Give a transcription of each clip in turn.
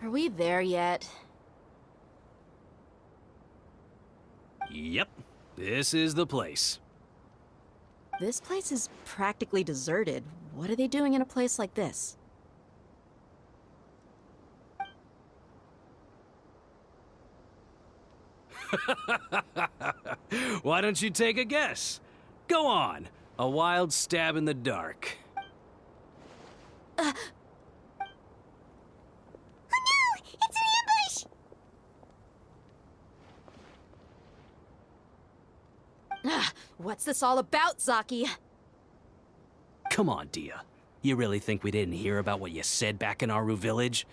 Are we there yet? Yep, this is the place. This place is practically deserted. What are they doing in a place like this? Why don't you take a guess? Go on. A wild stab in the dark. Oh no! It's an ambush! What's this all about, Zaki? Come on, Dia. You really think we didn't hear about what you said back in Aru village?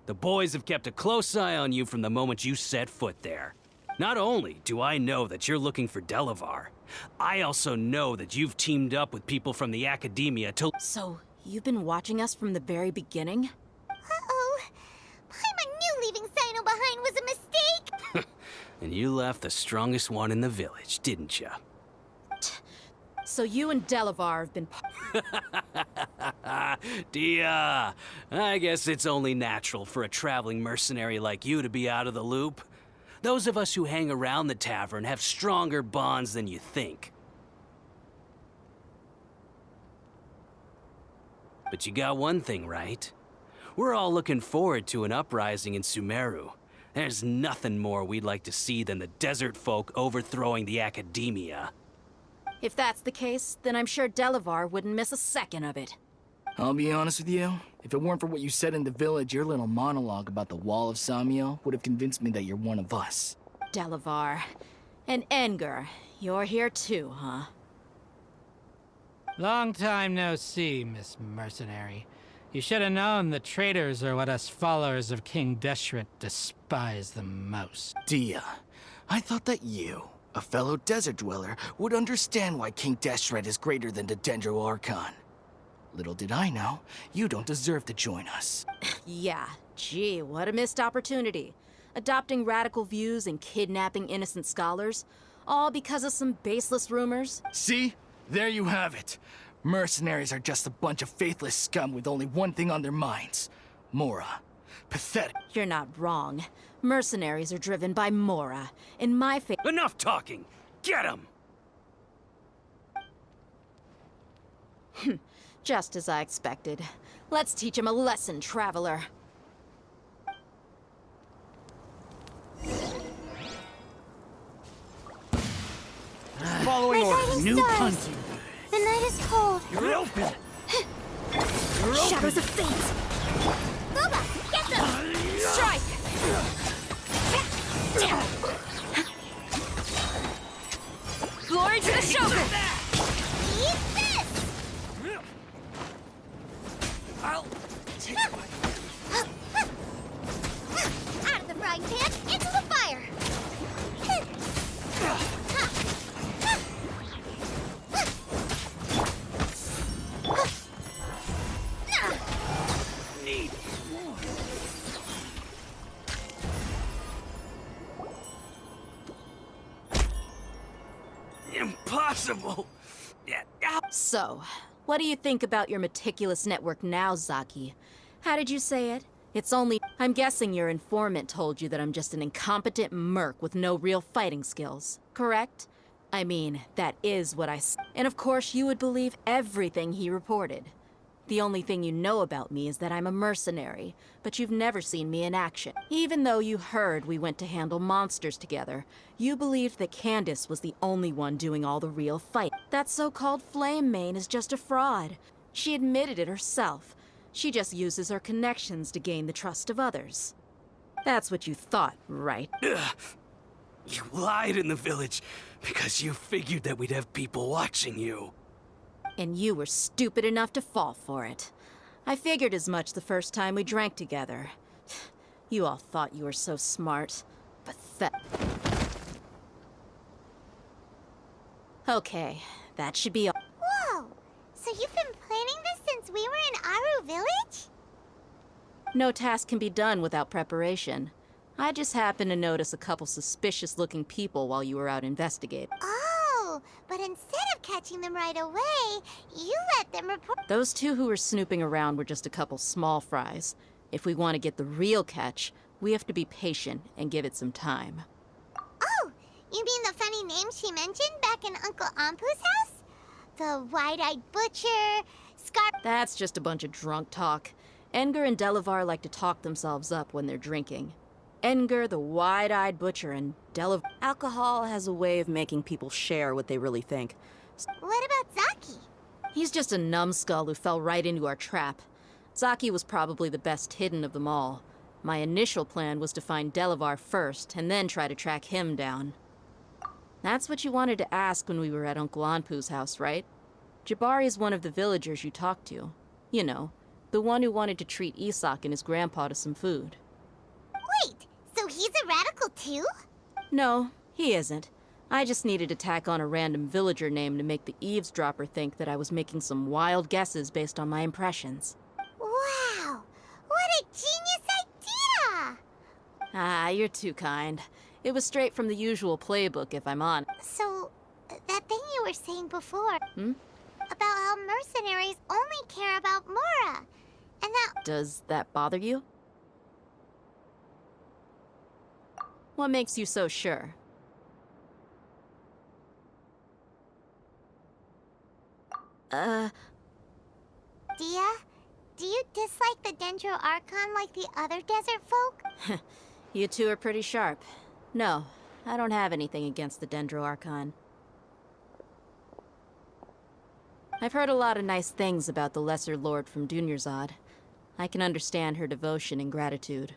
The boys have kept a close eye on you from the moment you set foot there. Not only do I know that you're looking for Delavar, I also know that you've teamed up with people from the Academia to... So, you've been watching us from the very beginning? Uh-oh. Paimon knew leaving Sino behind was a mistake! And you left the strongest one in the village, didn't you? So you and Delavar have been... Dia, I guess it's only natural for a traveling mercenary like you to be out of the loop. Those of us who hang around the tavern have stronger bonds than you think. But you got one thing right. We're all looking forward to an uprising in Sumeru. There's nothing more we'd like to see than the desert folk overthrowing the Academia. If that's the case, then I'm sure Delavar wouldn't miss a second of it. I'll be honest with you. If it weren't for what you said in the village, your little monologue about the Wall of Samiel would have convinced me that you're one of us. Delavar. And Enger, you're here too, huh? Long time no see, Miss Mercenary. You should have known the traitors are what us followers of King Deshret despise the most. Dia, I thought that you, a fellow desert dweller, would understand why King Deshret is greater than the Dendro Archon. Little did I know, you don't deserve to join us. Yeah, gee, what a missed opportunity. Adopting radical views and kidnapping innocent scholars, all because of some baseless rumors. See? There you have it. Mercenaries are just a bunch of faithless scum with only one thing on their minds. Mora. Pathetic. You're not wrong. Mercenaries are driven by Mora. In my Enough talking! Get him! Just as I expected. Let's teach him a lesson, traveler. Following My orders. guiding New stars. hunting. The night is cold. You're open. Shadows of fate! Boba, get them! Strike! Glory to the Shogun! Eat this! I'll take Out of the frying pan, into the fire! need. Impossible! Yeah. So, what do you think about your meticulous network now, Zaki? How did you say it? It's only... I'm guessing your informant told you that I'm just an incompetent merc with no real fighting skills, correct? I mean, that is what And of course, you would believe everything he reported. The only thing you know about me is that I'm a mercenary, but you've never seen me in action. Even though you heard we went to handle monsters together, you believed that Candace was the only one doing all the real fight. That so-called Flame Mane is just a fraud. She admitted it herself. She just uses her connections to gain the trust of others. That's what you thought, right? You lied in the village because you figured that we'd have people watching you. And you were stupid enough to fall for it. I figured as much the first time we drank together. You all thought you were so smart. Pathetic. Okay, that should be all. Whoa! So you've been planning this since we were in Aru Village? No task can be done without preparation. I just happened to notice a couple suspicious-looking people while you were out investigating. Oh, but instead of catching them right away, you let them report. Those two who were snooping around were just a couple small fries. If we want to get the real catch, we have to be patient and give it some time. Oh, you mean the funny name she mentioned back in Uncle Ampu's house? The wide-eyed butcher, Scar... That's just a bunch of drunk talk. Edgar and Delavar like to talk themselves up when they're drinking. Edgar, the wide-eyed butcher, and Delavar... Alcohol has a way of making people share what they really think. What about Zaki? He's just a numbskull who fell right into our trap. Zaki was probably the best hidden of them all. My initial plan was to find Delavar first, and then try to track him down. That's what you wanted to ask when we were at Uncle Anpu's house, right? Jabari is one of the villagers you talked to. You know, the one who wanted to treat Isak and his grandpa to some food. Wait, so he's a radical too? No, he isn't. I just needed to tack on a random villager name to make the eavesdropper think that I was making some wild guesses based on my impressions. Wow, what a genius idea! Ah, you're too kind. It was straight from the usual playbook, if I'm honest. So, that thing you were saying before... Hmm? About how mercenaries only care about Mora. And that... Does that bother you? What makes you so sure? Dia, do you dislike the Dendro Archon like the other desert folk? You two are pretty sharp. No, I don't have anything against the Dendro Archon. I've heard a lot of nice things about the Lesser Lord from Dunyarzad. I can understand her devotion and gratitude.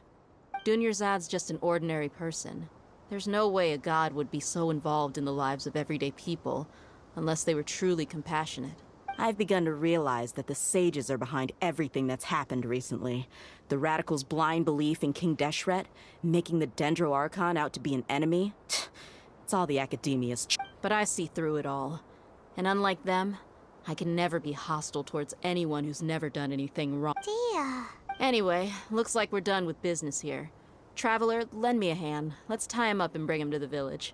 Dunyarzad's just an ordinary person. There's no way a god would be so involved in the lives of everyday people, unless they were truly compassionate. I've begun to realize that the sages are behind everything that's happened recently. The radicals' blind belief in King Deshret, making the Dendro Archon out to be an enemy. It's all the academia's But I see through it all. And unlike them, I can never be hostile towards anyone who's never done anything wrong. Dia... Anyway, looks like we're done with business here. Traveler, lend me a hand. Let's tie him up and bring him to the village.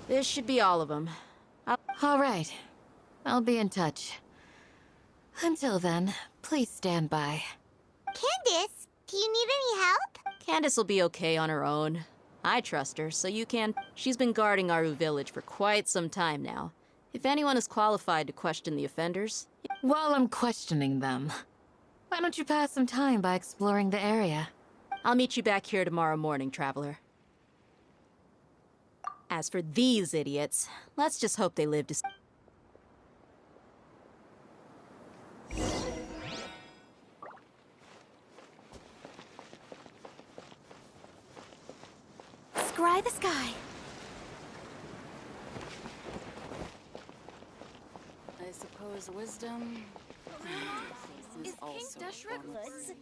This should be all of them. All right. I'll be in touch. Until then, please stand by. Candace, do you need any help? Candace will be okay on her own. I trust her, so you can... She's been guarding Aru village for quite some time now. If anyone is qualified to question the offenders... While I'm questioning them, why don't you pass some time by exploring the area? I'll meet you back here tomorrow morning, Traveler. As for these idiots, let's just hope they live to... Scry the sky. I suppose wisdom is also a form of sin.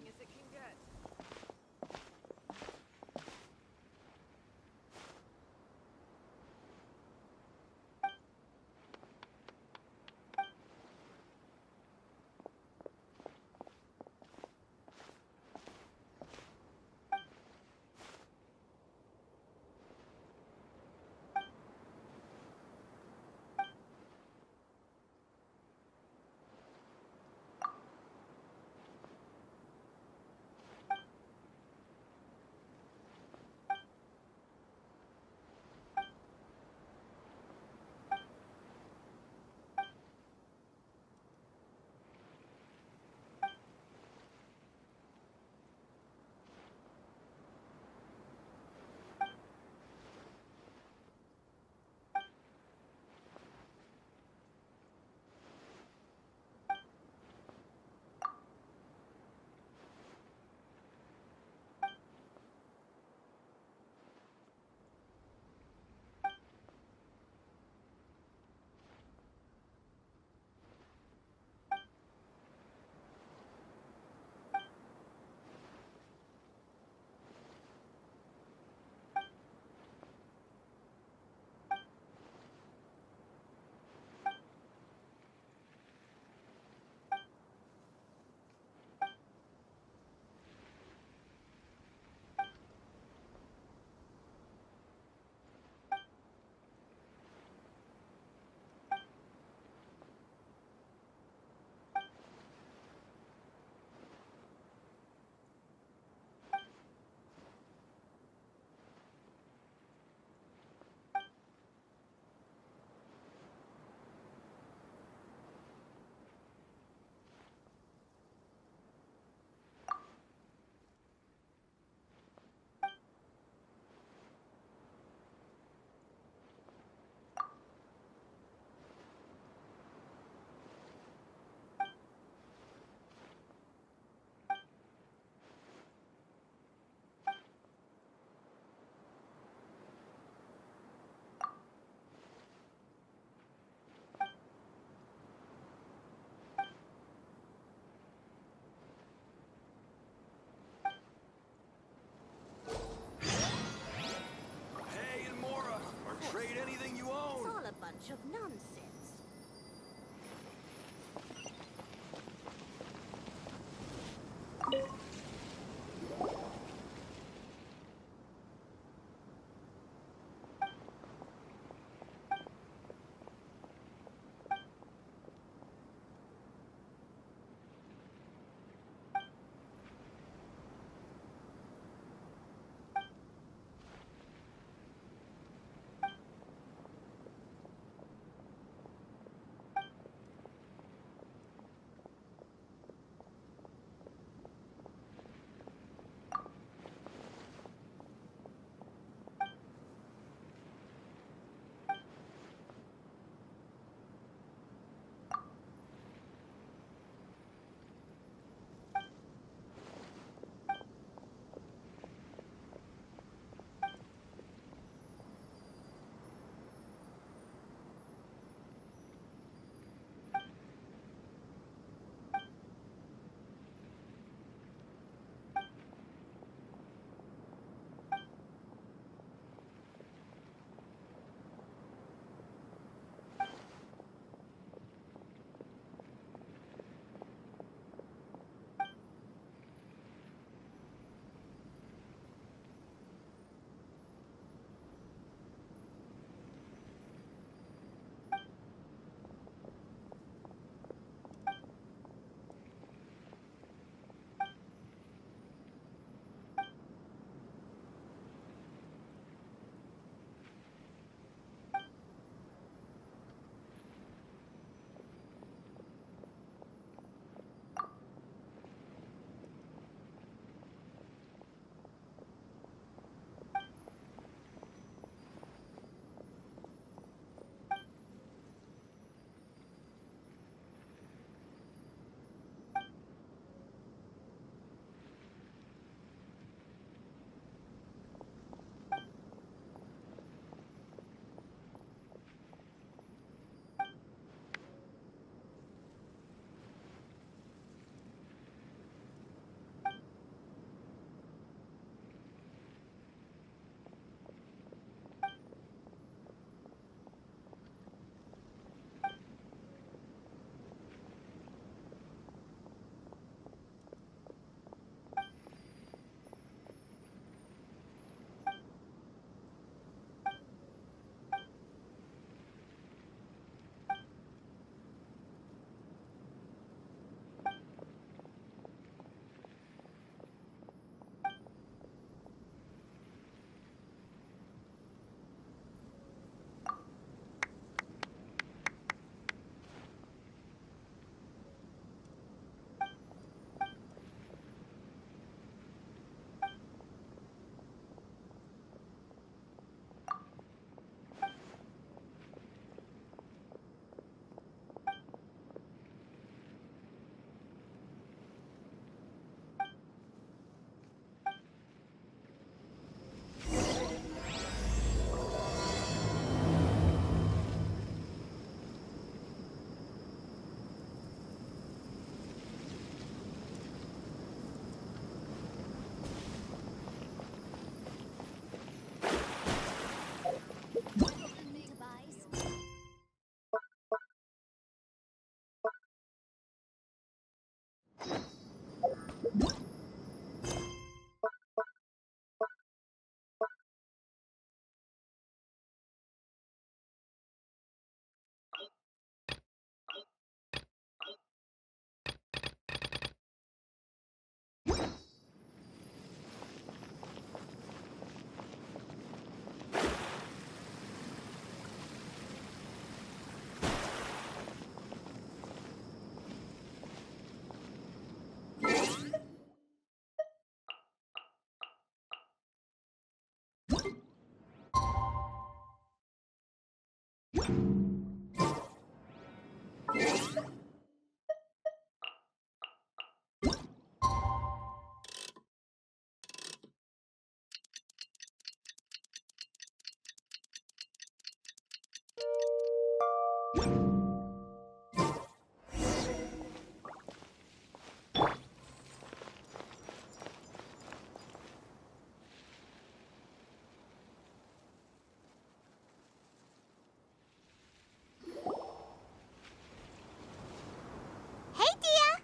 Hey, Dia!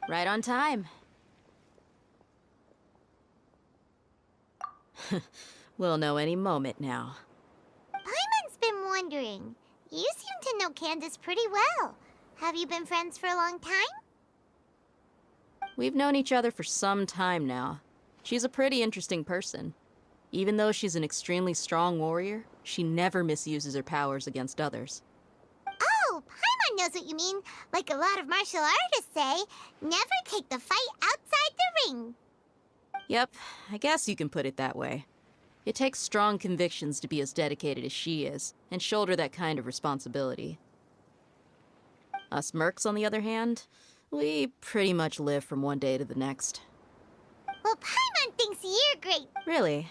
Right on time. We'll know any moment now. Paimon's been wondering. You seem to know Candace pretty well. Have you been friends for a long time? We've known each other for some time now. She's a pretty interesting person. Even though she's an extremely strong warrior, she never misuses her powers against others. Oh, Paimon knows what you mean. Like a lot of martial artists say, never take the fight outside the ring. Yep, I guess you can put it that way. It takes strong convictions to be as dedicated as she is, and shoulder that kind of responsibility. Us mercs, on the other hand, we pretty much live from one day to the next. Well, Paimon thinks you're great. Really?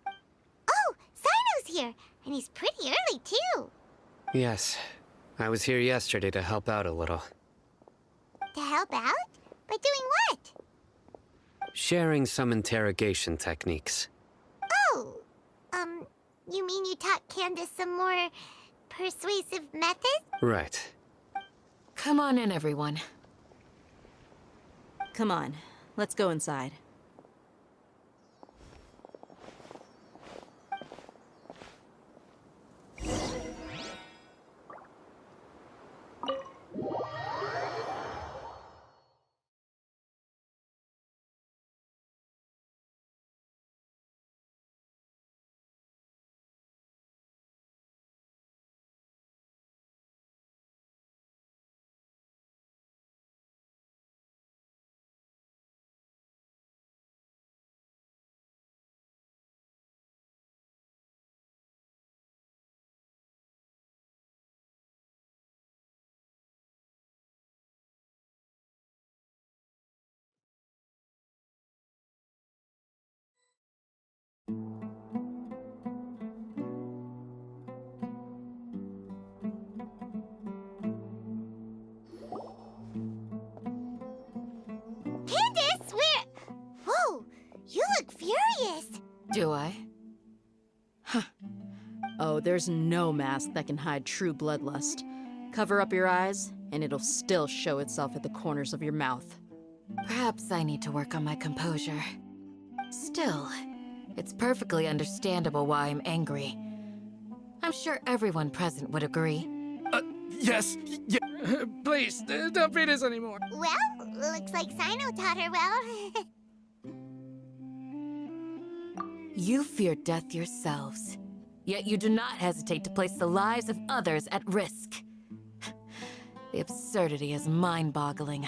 Oh, Sino's here, and he's pretty early, too. Yes. I was here yesterday to help out a little. To help out? By doing what? Sharing some interrogation techniques. Oh, you mean you taught Candace some more persuasive methods? Right. Come on in, everyone. Come on, let's go inside. Candace, where... Whoa, you look furious. Do I? Oh, there's no mask that can hide true bloodlust. Cover up your eyes, and it'll still show itself at the corners of your mouth. Perhaps I need to work on my composure. Still, it's perfectly understandable why I'm angry. I'm sure everyone present would agree. Yes. Please, don't beat us anymore. Well, looks like Sino taught her well. You fear death yourselves, yet you do not hesitate to place the lives of others at risk. The absurdity is mind-boggling.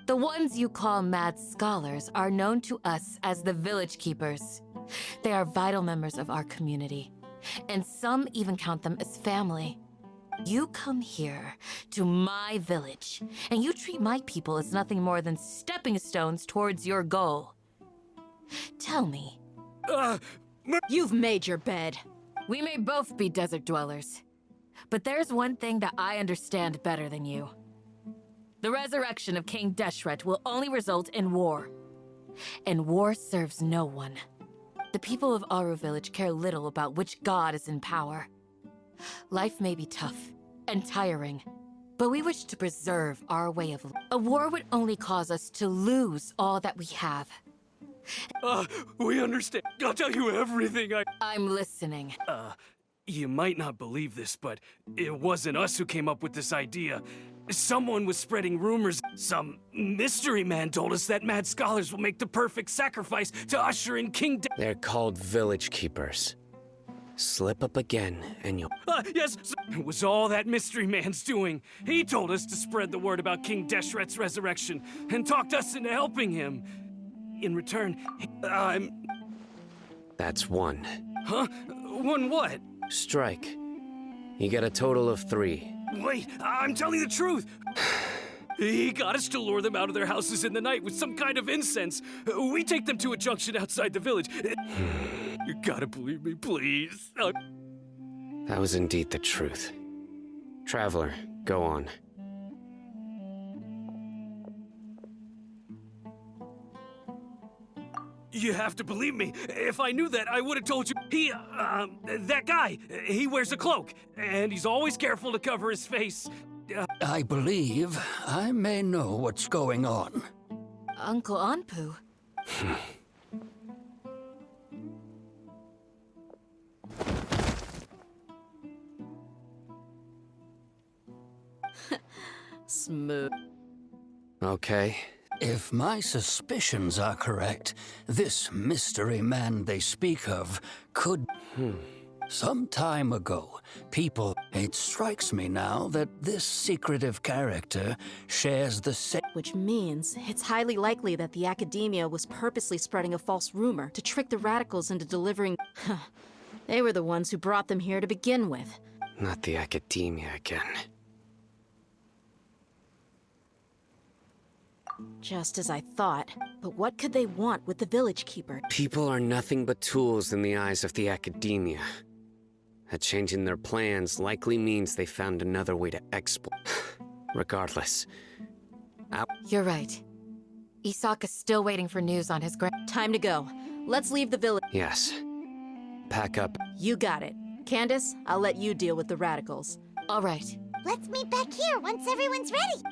The ones you call mad scholars are known to us as the Village Keepers. They are vital members of our community, and some even count them as family. You come here, to my village, and you treat my people as nothing more than stepping stones towards your goal. Tell me. You've made your bed. We may both be desert dwellers, but there's one thing that I understand better than you. The resurrection of King Deshret will only result in war. And war serves no one. The people of Aru Village care little about which god is in power. Life may be tough and tiring, but we wish to preserve our way of life. A war would only cause us to lose all that we have. We understand. I'll tell you everything I'm listening. You might not believe this, but it wasn't us who came up with this idea. Someone was spreading rumors. Some mystery man told us that mad scholars will make the perfect sacrifice to usher in King They're called Village Keepers. Slip up again, and you'll... Yes, it was all that mystery man's doing. He told us to spread the word about King Deshret's resurrection and talked us into helping him. In return, That's 1. Huh? One what? Strike. You get a total of 3. Wait, I'm telling the truth! He got us to lure them out of their houses in the night with some kind of incense. We take them to a junction outside the village. You gotta believe me, please. That was indeed the truth. Traveler, go on. You have to believe me. If I knew that, I would have told you. That guy, he wears a cloak, and he's always careful to cover his face. I believe I may know what's going on. Uncle Anpu? Smooth. Okay. If my suspicions are correct, this mystery man they speak of could... Some time ago, people... It strikes me now that this secretive character shares the same... Which means it's highly likely that the academia was purposely spreading a false rumor to trick the radicals into delivering... They were the ones who brought them here to begin with. Not the academia again. Just as I thought. But what could they want with the village keeper? People are nothing but tools in the eyes of the academia. A change in their plans likely means they found another way to exploit. Regardless. You're right. Isaka's still waiting for news on his Time to go. Let's leave the village. Yes. Pack up. You got it. Candace, I'll let you deal with the radicals. All right. Let's meet back here once everyone's ready.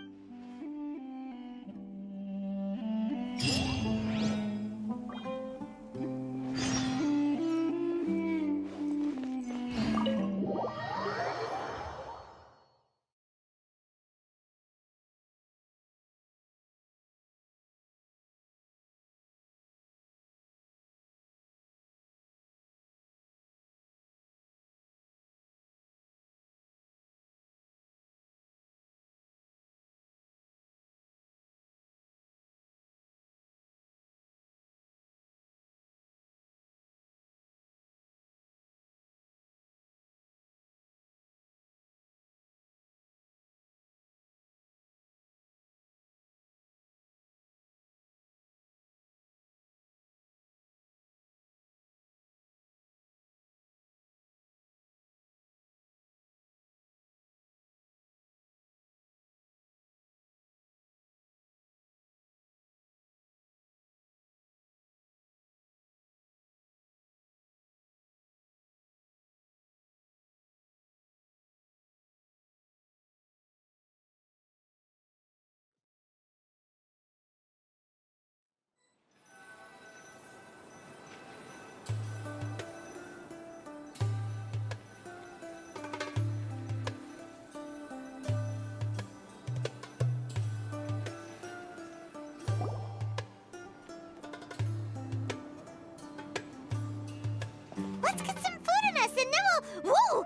Let's get some food in us and then we'll... Whoa!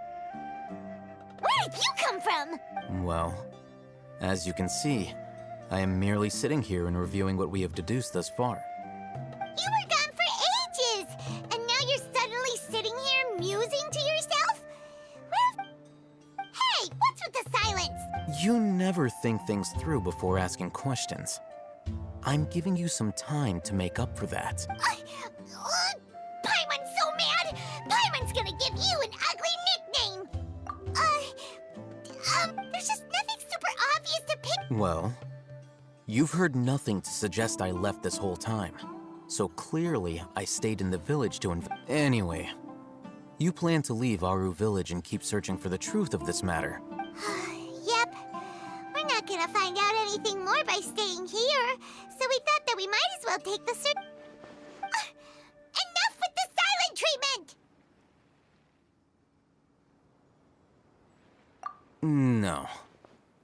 Where did you come from? Well, as you can see, I am merely sitting here and reviewing what we have deduced thus far. You were gone for ages! And now you're suddenly sitting here musing to yourself? Hey, what's with the silence? You never think things through before asking questions. I'm giving you some time to make up for that. Paimon's so mad! Paimon's gonna give you an ugly nickname! There's just nothing super obvious to pick. Well, you've heard nothing to suggest I left this whole time. So clearly, I stayed in the village to Anyway, you plan to leave Aru Village and keep searching for the truth of this matter. Yep. We're not gonna find out anything more by staying here, so we thought that we might as well take the search. Enough with the silent treatment! No.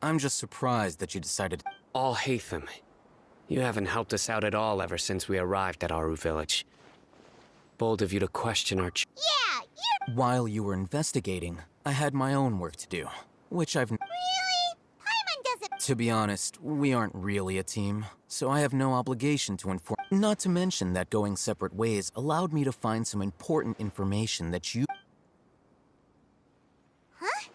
I'm just surprised that you decided... Alhaitham, you haven't helped us out at all ever since we arrived at Aru Village. Bold of you to question our... Yeah, you're... While you were investigating, I had my own work to do, which I've... Really? Paimon doesn't... To be honest, we aren't really a team, so I have no obligation to inform... Not to mention that going separate ways allowed me to find some important information that you... Huh?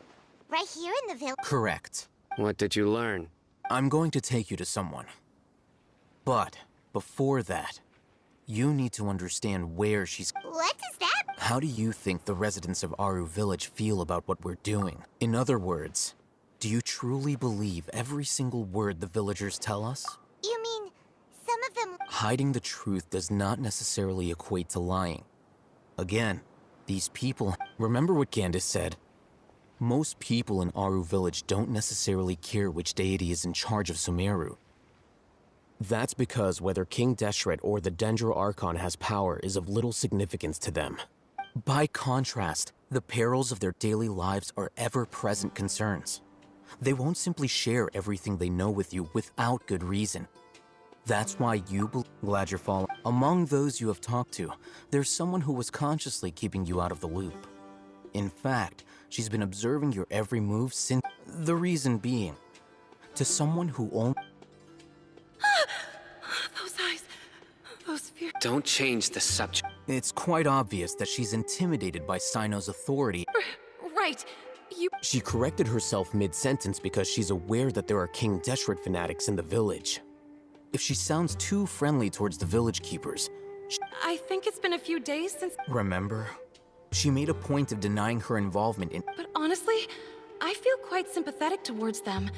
Right here in the village? Correct. What did you learn? I'm going to take you to someone. But, before that, you need to understand where she's... What is that? How do you think the residents of Aru Village feel about what we're doing? In other words, do you truly believe every single word the villagers tell us? You mean, some of them... Hiding the truth does not necessarily equate to lying. Again, these people... Remember what Candace said? Most people in Aru Village don't necessarily care which deity is in charge of Sumeru. That's because whether King Deshret or the Dendro Archon has power is of little significance to them. By contrast, the perils of their daily lives are ever-present concerns. They won't simply share everything they know with you without good reason. That's why glad you're following. Among those you have talked to, there's someone who was consciously keeping you out of the loop. In fact, she's been observing your every move since... The reason being, to someone who only... Those eyes, those fears. Don't change the subject. It's quite obvious that she's intimidated by Sino's authority. Right, you... She corrected herself mid-sentence because she's aware that there are King Deshret fanatics in the village. If she sounds too friendly towards the village keepers... I think it's been a few days since... Remember? She made a point of denying her involvement in... But honestly, I feel quite sympathetic towards them.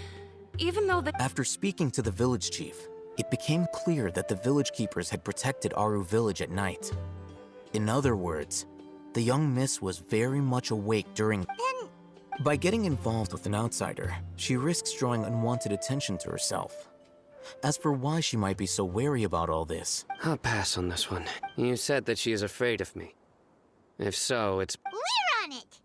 Even though After speaking to the village chief, it became clear that the village keepers had protected Aru Village at night. In other words, the young miss was very much awake during... Then... By getting involved with an outsider, she risks drawing unwanted attention to herself. As for why she might be so wary about all this... I'll pass on this one. You said that she is afraid of me. If so, it's... We're on it!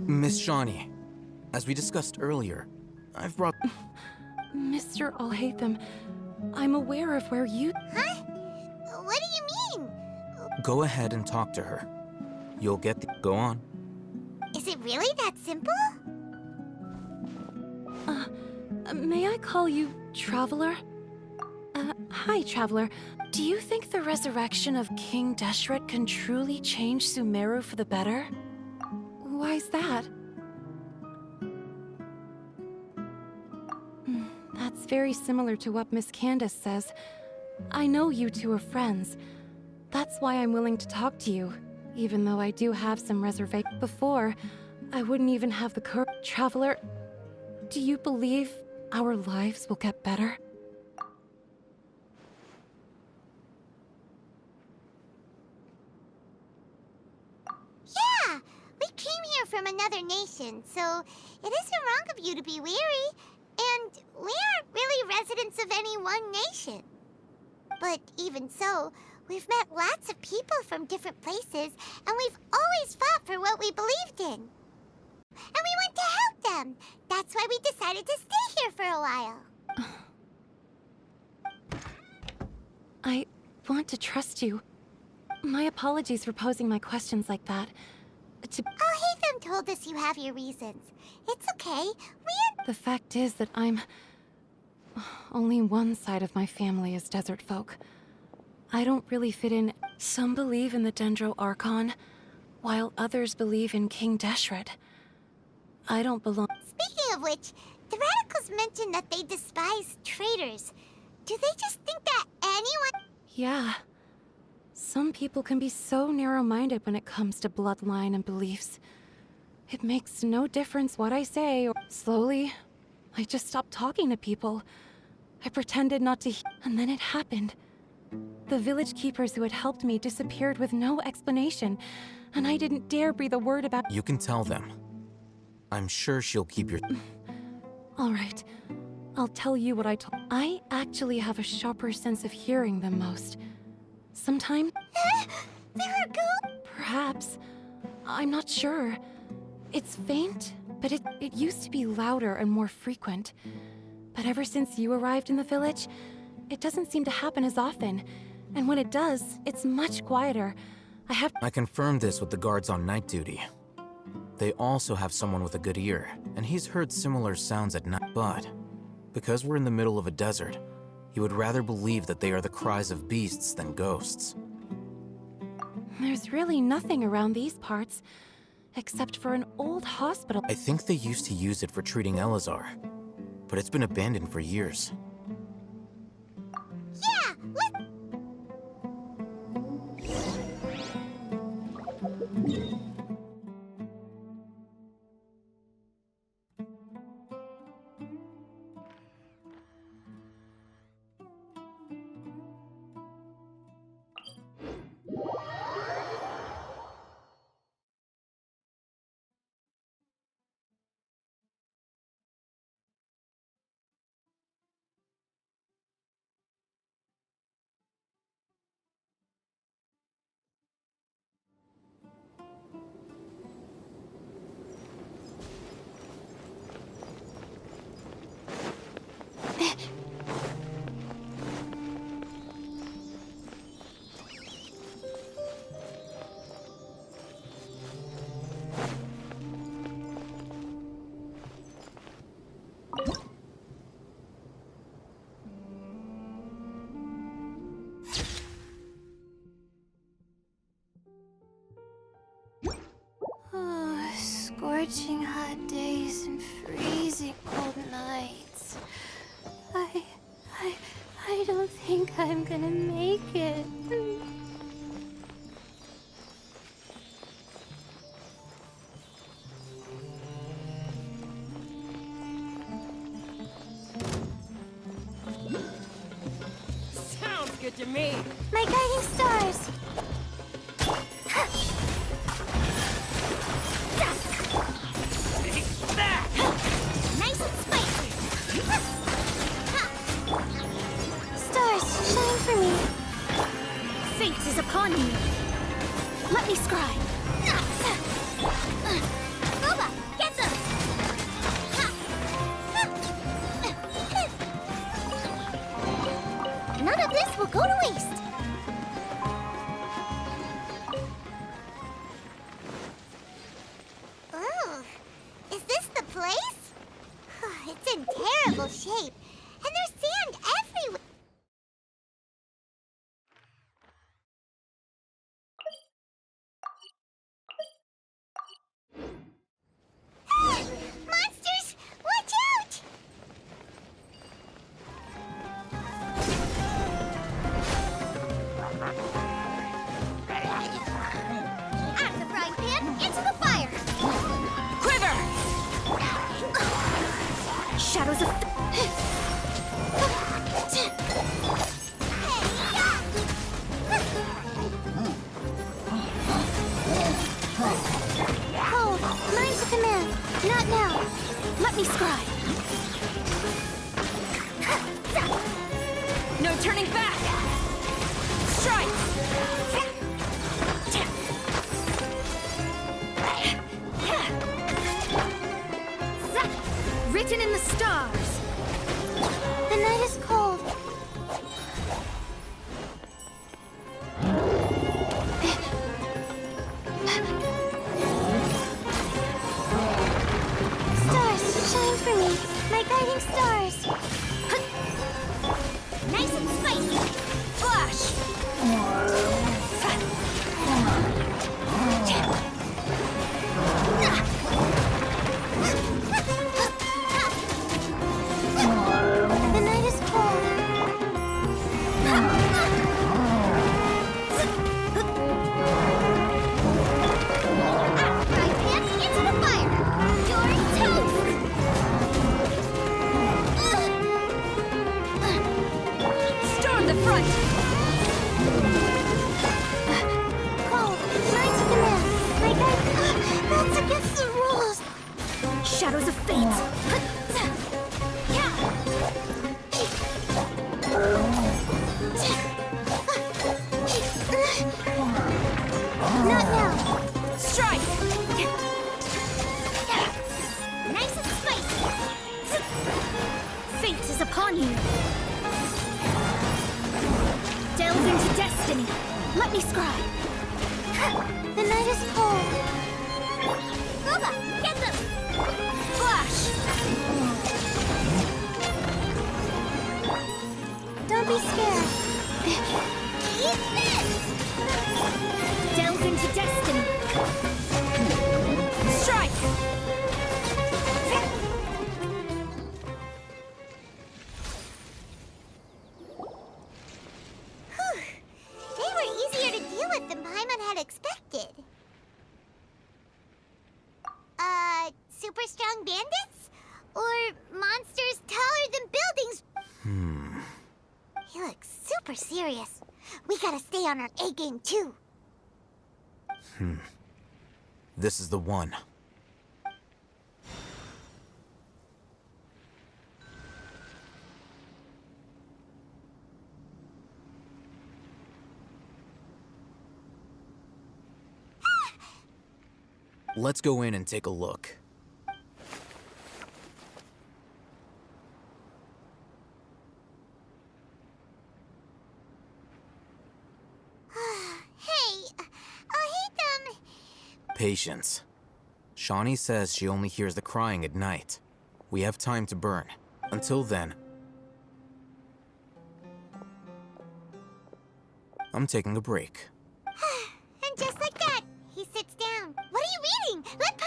Miss Shawnee, as we discussed earlier, I've brought... Mr. Alhaitham, I'm aware of where you... Huh? What do you mean? Go ahead and talk to her. You'll get the... Go on. Is it really that simple? May I call you Traveler? Hi, Traveler. Do you think the resurrection of King Deshret can truly change Sumeru for the better? Why's that? That's very similar to what Miss Candace says. I know you two are friends. That's why I'm willing to talk to you, even though I do have some reservations. Before, I wouldn't even have the courage. Traveler, do you believe our lives will get better? Yeah! We came here from another nation, so it isn't wrong of you to be weary. And we aren't really residents of any one nation. But even so, we've met lots of people from different places, and we've always fought for what we believed in. And we want to help them. That's why we decided to stay here for a while. I want to trust you. My apologies for posing my questions like that. Alhaitham told us you have your reasons. It's okay. The fact is that only one side of my family is desert folk. I don't really fit in. Some believe in the Dendro Archon, while others believe in King Deshret. I don't belong. Speaking of which, the radicals mentioned that they despise traitors. Do they just think that anyone... Yeah. Some people can be so narrow-minded when it comes to bloodline and beliefs. It makes no difference what I say, or slowly, I just stopped talking to people. I pretended not to and then it happened. The village keepers who had helped me disappeared with no explanation, and I didn't dare breathe a word about— You can tell them. I'm sure she'll keep your— All right. I'll tell you what I told— I actually have a sharper sense of hearing than most. Sometimes— There are ghosts? Perhaps. I'm not sure. It's faint, but it used to be louder and more frequent. But ever since you arrived in the village, it doesn't seem to happen as often. And when it does, it's much quieter. I confirmed this with the guards on night duty. They also have someone with a good ear, and he's heard similar sounds at night. But because we're in the middle of a desert, he would rather believe that they are the cries of beasts than ghosts. There's really nothing around these parts, except for an old hospital. I think they used to use it for treating Elazar, but it's been abandoned for years. Yeah, let's... Scorching hot days and freezing cold nights. I don't think I'm gonna make it. Sounds good to me. My guiding stars! Nice and spicy! Stars, shine for me! Fate is upon me! Let me scry! Boba, get them! None of this will go to waste! Oh, is this the place? It's in terrible shape, and there's sand everywhere. Ah! Monsters! Watch out! Out of the frying pan, into the fire! Quiver! Shadows of... Hold. Mine's a command. Not now. Let me scry. No turning back! Strike! Written in the stars! The night is cold. Stars, shine for me. My guiding stars. Nice and spicy. Flash! on you! Delve into destiny! Let me scribe! The night is cold. Gooba, get them! Flash! Don't be scared. Eat this! Delve into destiny! Strike! They were easier to deal with than Paimon had expected. Super strong bandits? Or monsters taller than buildings? He looks super serious. We gotta stay on our A game too. This is the one. Let's go in and take a look. Patience. Shawnee says she only hears the crying at night. We have time to burn. Until then, I'm taking a break. And just like that, he sits down. What are you reading? Let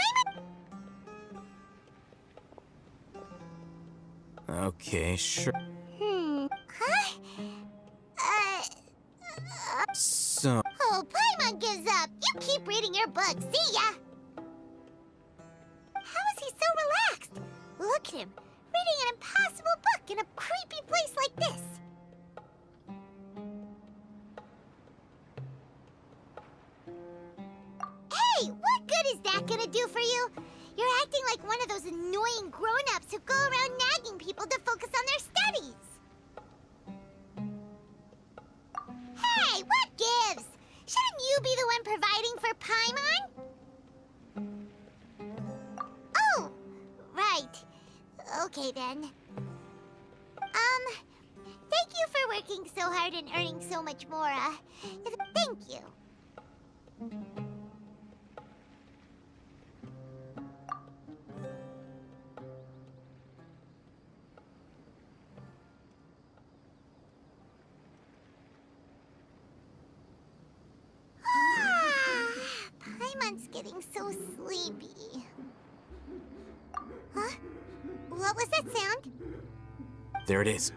Paimon... Okay, sure. Huh? So... Oh, Paimon gives up. You keep reading your book. See ya! How is he so relaxed? Look at him, reading an impossible book in a creepy place like this. Hey, what good is that gonna do for you? You're acting like one of those annoying grown-ups who go around nagging people to focus on their studies. Hey, what gives? Shouldn't you be the one providing for Paimon? Oh, right. Okay then. Thank you for working so hard and earning so much more, thank you. Paimon's getting so sleepy. Huh? What was that sound? There it is.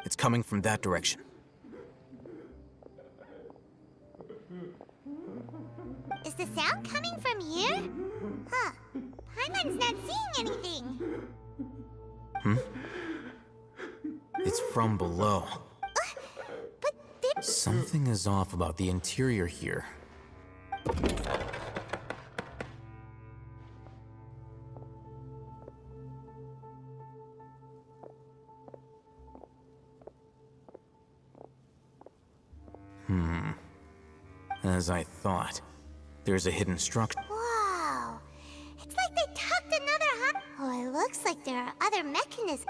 It's coming from that direction. Is the sound coming from here? Huh. Paimon's not seeing anything. It's from below. But Something is off about the interior here. As I thought, there's a hidden structure. Wow. It's like they tucked another Oh, it looks like there are other mechanisms.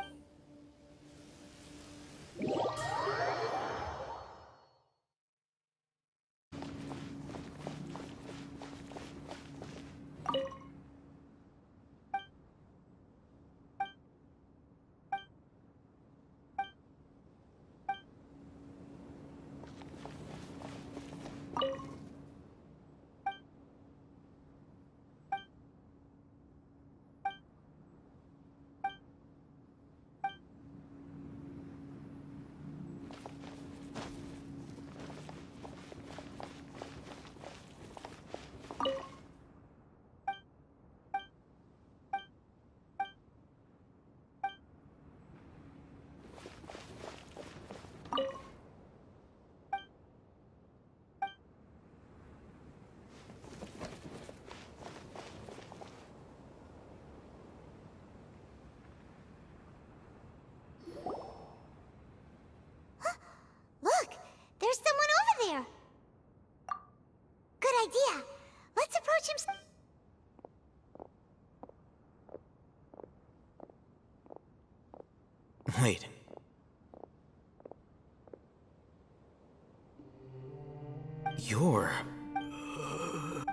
You're...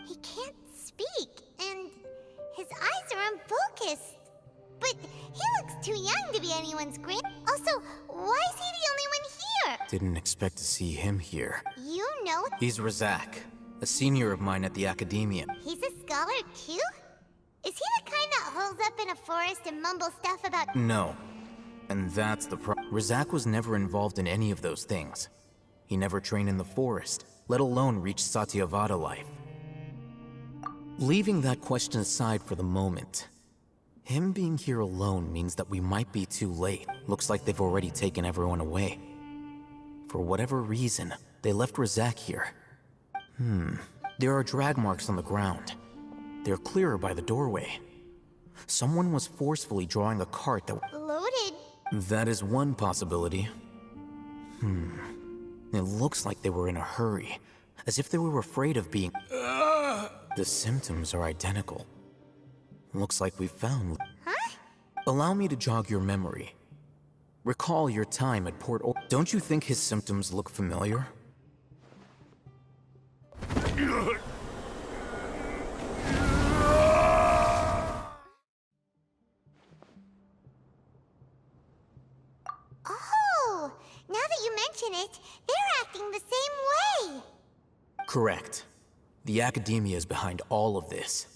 He can't speak, and his eyes are unfocused. But he looks too young to be anyone's grand. Also, why is he the only one here? Didn't expect to see him here. You know He's Razak, a senior of mine at the Academia. he's a scholar too? Is he the kind that holes up in a forest and mumbles stuff about— No. And that's the Razak was never involved in any of those things. He never trained in the forest, let alone reach Satyavada life. Leaving that question aside for the moment, him being here alone means that we might be too late. Looks like they've already taken everyone away. For whatever reason, they left Razak here. There are drag marks on the ground. They're clearer by the doorway. Someone was forcefully drawing a cart that... loaded? That is one possibility. It looks like they were in a hurry, as if they were afraid of being... The symptoms are identical. Looks like we found... Huh? Allow me to jog your memory. Recall your time at Port Or... Don't you think his symptoms look familiar? Oh, now that you mention it, they're acting the same way. Correct. The Academia is behind all of this.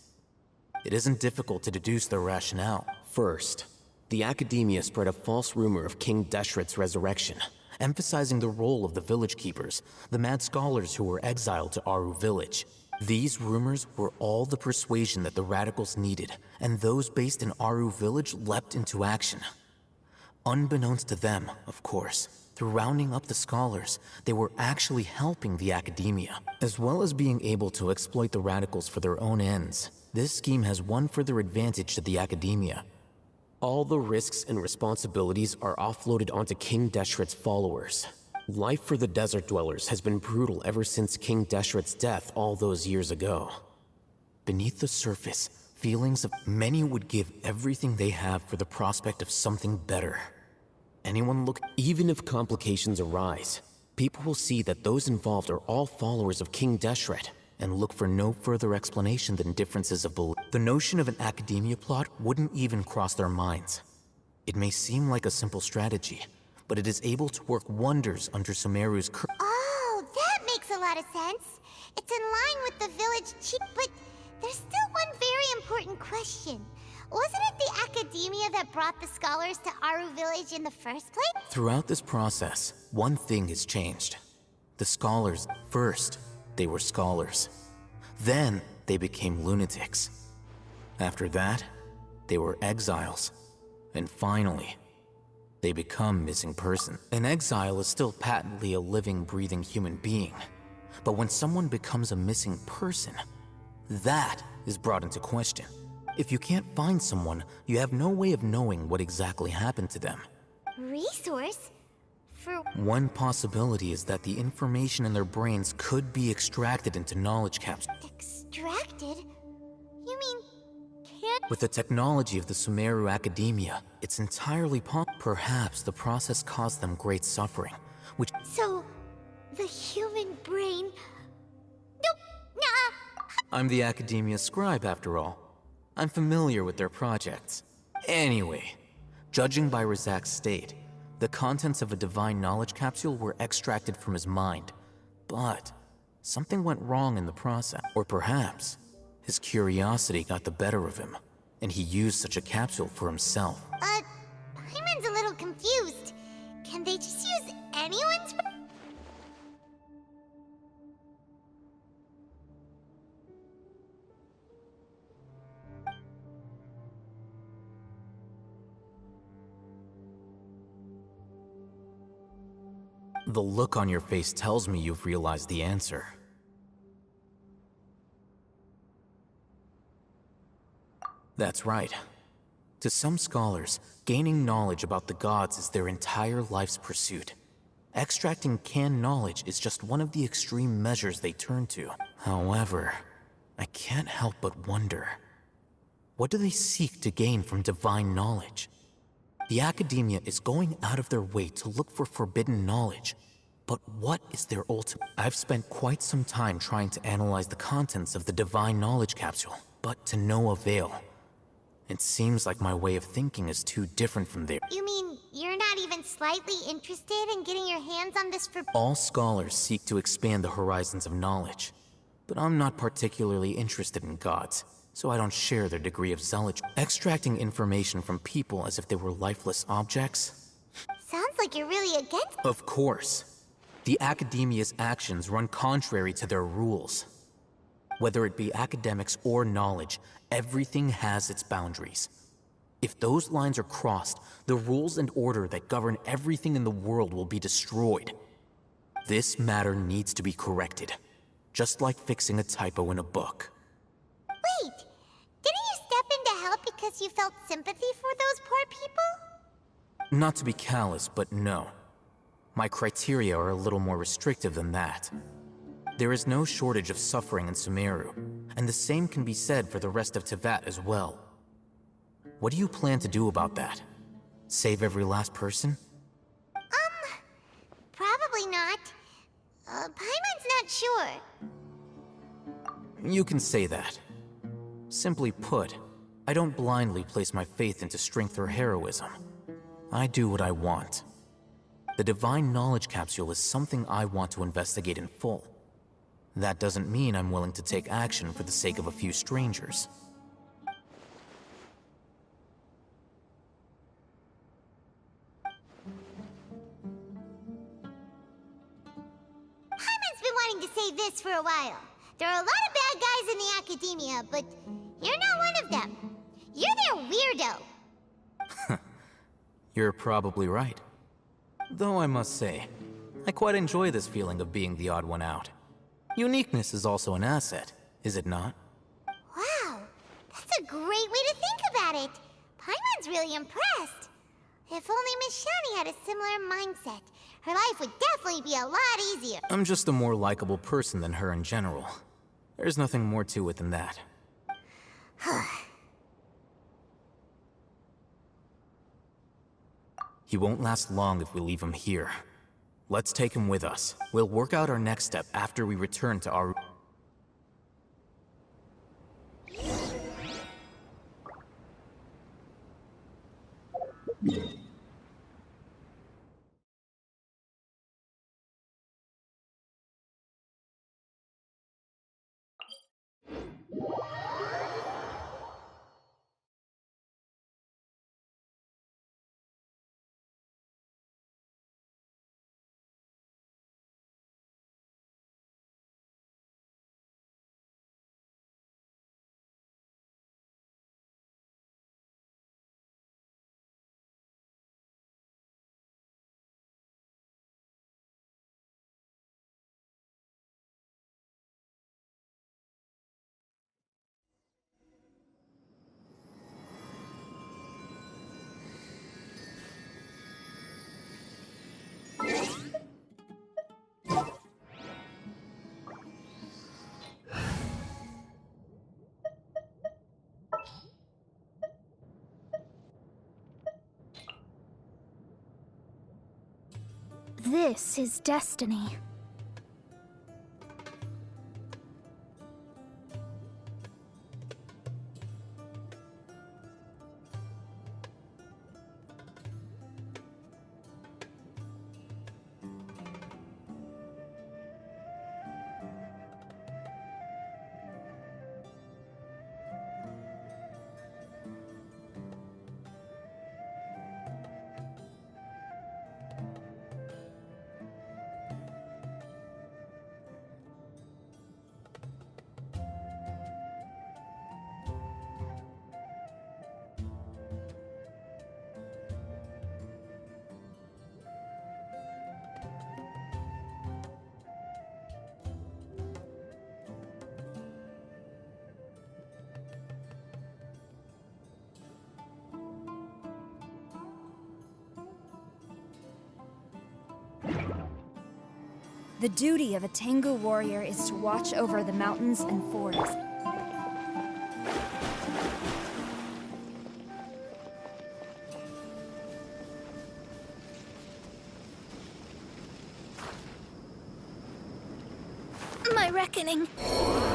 It isn't difficult to deduce their rationale. First, the Academia spread a false rumor of King Deshret's resurrection, emphasizing the role of the village keepers, the mad scholars who were exiled to Aru village. These rumors were all the persuasion that the radicals needed, and those based in Aru village leapt into action. Unbeknownst to them, of course, through rounding up the scholars, they were actually helping the Academia. As well as being able to exploit the radicals for their own ends, this scheme has one further advantage to the Academia. all the risks and responsibilities are offloaded onto King Deshret's followers. Life for the desert dwellers has been brutal ever since King Deshret's death all those years ago. Beneath the surface, feelings of many would give everything they have for the prospect of something better. Even if complications arise, people will see that those involved are all followers of King Deshret, and look for no further explanation than differences of belief. The notion of an academia plot wouldn't even cross their minds. It may seem like a simple strategy, but it is able to work wonders under Sumeru's Oh, that makes a lot of sense. It's in line with the village chief, but there's still one very important question. Wasn't it the academia that brought the scholars to Aru village in the first place? Throughout this process, one thing has changed. The scholars, first, they were scholars. Then, they became lunatics. After that, they were exiles. And finally, they become missing person. An exile is still patently a living, breathing human being. But when someone becomes a missing person, that is brought into question. If you can't find someone, you have no way of knowing what exactly happened to them. Resource? For... One possibility is that the information in their brains could be extracted into knowledge capsules. Extracted? You mean... can't... With the technology of the Sumeru Academia, it's entirely possible. Perhaps the process caused them great suffering, which... So, the human brain... Nope, nah. I'm the Academia scribe, after all. I'm familiar with their projects. Anyway, judging by Razak's state, the contents of a divine knowledge capsule were extracted from his mind. But something went wrong in the process. Or perhaps his curiosity got the better of him, and he used such a capsule for himself. Hyman's a little confused. Can they just use anyone's... The look on your face tells me you've realized the answer. That's right. To some scholars, gaining knowledge about the gods is their entire life's pursuit. Extracting canned knowledge is just one of the extreme measures they turn to. However, I can't help but wonder, what do they seek to gain from divine knowledge? The Academia is going out of their way to look for forbidden knowledge. But what is their ultimate? I've spent quite some time trying to analyze the contents of the Divine Knowledge Capsule, but to no avail. It seems like my way of thinking is too different from theirs. You mean you're not even slightly interested in getting your hands on this for... All scholars seek to expand the horizons of knowledge, but I'm not particularly interested in gods, so I don't share their degree of zealotry. Extracting information from people as if they were lifeless objects? Sounds like you're really against... Of course. The Academia's actions run contrary to their rules. Whether it be academics or knowledge, everything has its boundaries. If those lines are crossed, the rules and order that govern everything in the world will be destroyed. This matter needs to be corrected, just like fixing a typo in a book. Wait, didn't you step in to help because you felt sympathy for those poor people? Not to be callous, but no. My criteria are a little more restrictive than that. There is no shortage of suffering in Sumeru, and the same can be said for the rest of Teyvat as well. What do you plan to do about that? Save every last person? Probably not. Paimon's not sure. You can say that. Simply put, I don't blindly place my faith into strength or heroism. I do what I want. The Divine Knowledge Capsule is something I want to investigate in full. That doesn't mean I'm willing to take action for the sake of a few strangers. Paimon's been wanting to say this for a while. There are a lot of bad guys in the Academia, but you're not one of them. You're their weirdo. You're probably right. Though I must say, I quite enjoy this feeling of being the odd one out. Uniqueness is also an asset, is it not? Wow, that's a great way to think about it. Paimon's really impressed. If only Miss Shani had a similar mindset, her life would definitely be a lot easier. I'm just a more likable person than her in general. There's nothing more to it than that. He won't last long if we leave him here. Let's take him with us. We'll work out our next step after we return to our... This is destiny. The duty of a Tengu warrior is to watch over the mountains and forests. my reckoning.